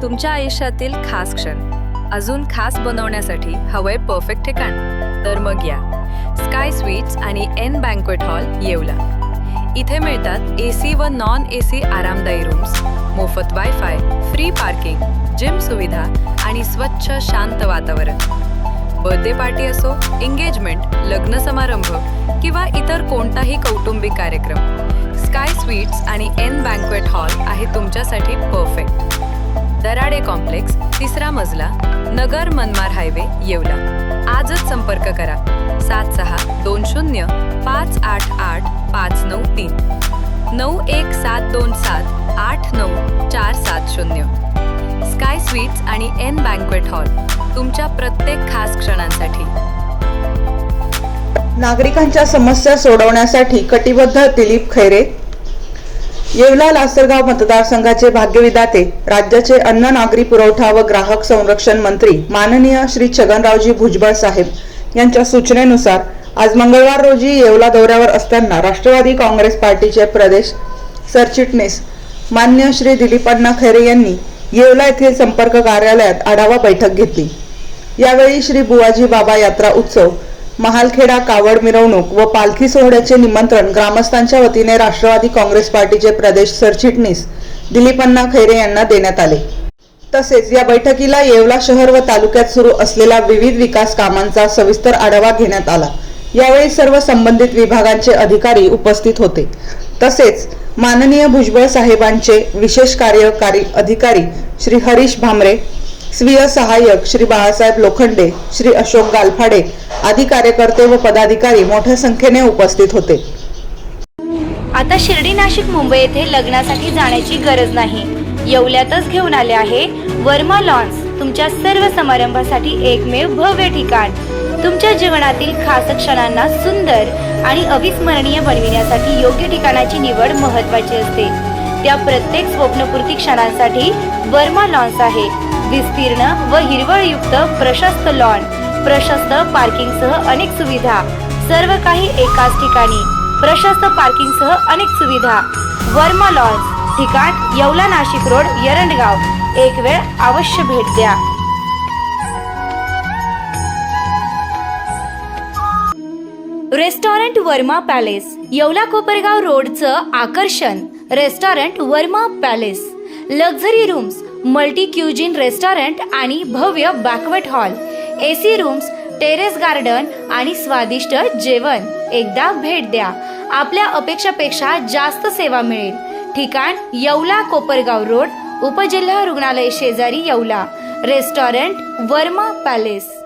तुमच्या आयुष्यातील खास क्षण अजून खास बनवण्यासाठी हवंय परफेक्ट ठिकाण, तर मग या स्काय स्वीट्स आणि एन बँक्वेट हॉल येवला. इथे मिळतात एसी व नॉन एसी आरामदायी रूम्स, मोफत वायफाय, फ्री पार्किंग, जिम सुविधा आणि स्वच्छ शांत वातावरण. बर्थडे पार्टी असो, एंगेजमेंट, लग्न समारंभ किंवा इतर कोणताही कौटुंबिक कार्यक्रम, स्काय स्वीट्स आणि एन बँक्वेट हॉल आहे तुमच्यासाठी परफेक्ट. दराडे कॉम्प्लेक्स, 3रा मजला, नगर मनमाड हायवे, येवला. आजच संपर्क करा 7620588593 9172789470. स्काय स्वीट्स आणि एन बँक्वेट हॉल तुमच्या प्रत्येक खास क्षणांसाठी. नागरिकांच्या समस्या सोडवण्यासाठी कटिबद्ध दिलीप खैरे. येवला लासलगाव मतदारसंघाचे भाग्यविधाते, राज्याचे अन्न, नागरी पुरवठा व ग्राहक संरक्षण मंत्री माननीय श्री छगनरावजी भुजबळ साहेब यांच्या सूचनेनुसार आज मंगळवार रोजी येवला दौऱ्यावर असताना राष्ट्रवादी काँग्रेस पार्टीचे प्रदेश सरचिटणीस मान्य श्री दिलीपअण्णा खैरे यांनी येवला येथील संपर्क कार्यालयात आढावा बैठक घेतली. यावेळी श्री बुवाजी बाबा यात्रा उत्सव, महालखेडा कावड मिरवणूक व पालखी सोहळ्याचे निमंत्रण ग्रामस्थांच्या वतीने राष्ट्रवादी काँग्रेस पार्टीचे प्रदेश सरचिटणीस दिलीपअण्णा खैरे यांना देण्यात आले. तसेच या बैठकीला येवला शहर व तालुक्यात सुरू असलेल्या विविध विकास कामांचा सविस्तर आढावा घेण्यात आला. यावेळी सर्व संबंधित विभागांचे अधिकारी उपस्थित होते. तसेच माननीय भुजबळ साहेबांचे विशेष कार्यकारी अधिकारी श्री हरीश भामरे, स्वीय सहाय्यक श्री बाळासाहेब लोखंडे, श्री अशोक गालफाडे आदी कार्यकर्ते व पदाधिकारी मोठ्या संख्येने उपस्थित होते. आता शिर्डी, नाशिक, मुंबई येथे लग्नासाठी जाण्याची गरज नाही. येवल्यातच घेऊन आले आहे वर्मा लॉन्स, तुमच्या सर्व समारंभासाठी एकमेव भव्य ठिकाण. तुमच्या जीवनातील खास क्षणांना सुंदर आणि अविस्मरणीय बनविण्यासाठी योग्य ठिकाणाची निवड महत्त्वाची असते. त्या प्रत्येक स्वप्नपूर्ती क्षणांसाठी वर्मा लॉन्स आहे. विस्तीर्ण व हिरवळयुक्त प्रशस्त लॉन, प्रशस्त पार्किंगसह अनेक सुविधा, सर्व काही एकाच ठिकाणी. प्रशस्त पार्किंगसह अनेक सुविधा. वर्मा लॉन्स, ठिकाण येवला नाशिक रोड, एरंडगाव. एक वेळ अवश्य भेट द्या. रेस्टॉरंट वर्मा पॅलेस, येवला कोपरगाव रोडचं आकर्षण. Restaurant Varma palace, luxury rooms, multi cuisine restaurant आणि भव्य banquet hall, AC rooms, terrace garden आणि स्वादिष्ट जेवण. एकदा भेट द्या. आपल्या अपेक्षापेक्षा जास्त सेवा मिळेल. ठिकाण येवला कोपरगाव रोड, उपजिल्हा रुग्णालय शेजारी, येवला. Restaurant Varma palace.